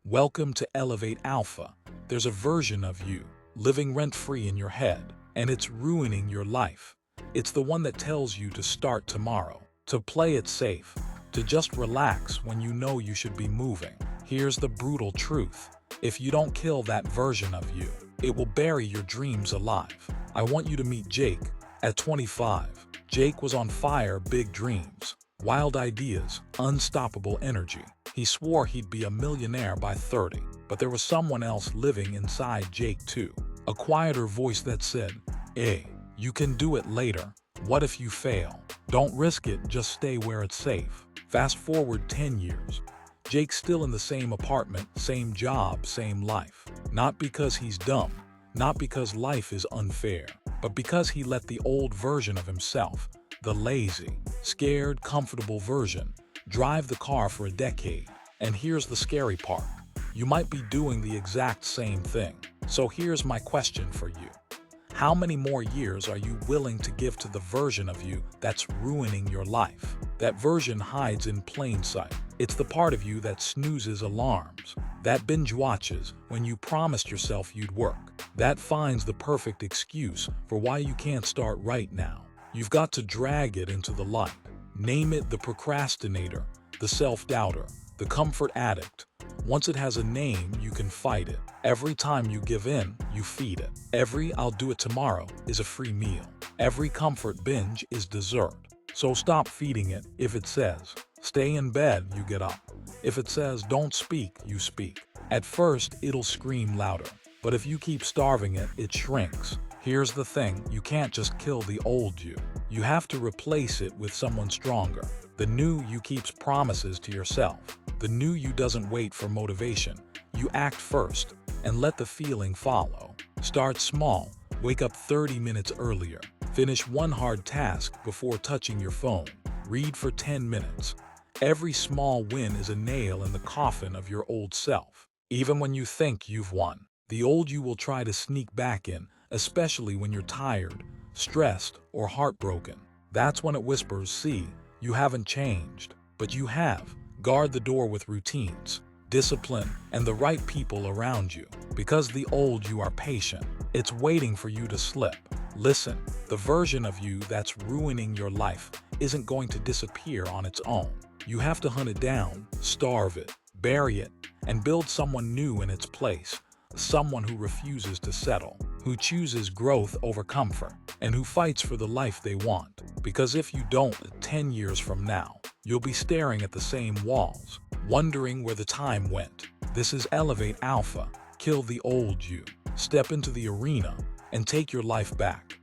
Welcome to Elevate Alpha. There's a version of you living rent-free in your head, and it's ruining your life. It's the one that tells you to start tomorrow, to play it safe, to just relax when you know you should be moving. Here's the brutal truth. If you don't kill that version of you, it will bury your dreams alive. I want you to meet Jake. At 25, Jake was on fire, big dreams, wild ideas, unstoppable energy. He swore he'd be a millionaire by 30, but there was someone else living inside Jake too. A quieter voice that said, "Hey, you can do it later. What if you fail? Don't risk it, just stay where it's safe." Fast forward 10 years. Jake's still in the same apartment, same job, same life. Not because he's dumb, not because life is unfair, but because he let the old version of himself, the lazy, scared, comfortable version, drive the car for a decade. And here's the scary part. You might be doing the exact same thing. So here's my question for you. How many more years are you willing to give to the version of you that's ruining your life? That version hides in plain sight. It's the part of you that snoozes alarms, that binge watches when you promised yourself you'd work, that finds the perfect excuse for why you can't start right now. You've got to drag it into the light. Name it the procrastinator, the self-doubter, the comfort addict. Once it has a name, you can fight it. Every time you give in, you feed it. Every "I'll do it tomorrow" is a free meal. Every comfort binge is dessert. So stop feeding it. If it says, "Stay in bed," you get up. If it says, "Don't speak," you speak. At first, it'll scream louder. But if you keep starving it, it shrinks. Here's the thing, you can't just kill the old you. You have to replace it with someone stronger. The new you keeps promises to yourself. The new you doesn't wait for motivation. You act first and let the feeling follow. Start small. Wake up 30 minutes earlier. Finish one hard task before touching your phone. Read for 10 minutes. Every small win is a nail in the coffin of your old self. Even when you think you've won, the old you will try to sneak back in, especially when you're tired, stressed, or heartbroken. That's when it whispers, "See, you haven't changed." But you have. Guard the door with routines, discipline, and the right people around you. Because the old you are patient. It's waiting for you to slip. Listen, the version of you that's ruining your life isn't going to disappear on its own. You have to hunt it down, starve it, bury it, and build someone new in its place. Someone who refuses to settle, who chooses growth over comfort, and who fights for the life they want. Because if you don't, 10 years from now, you'll be staring at the same walls, wondering where the time went. This is Elevate Alpha. Kill the old you. Step into the arena and take your life back.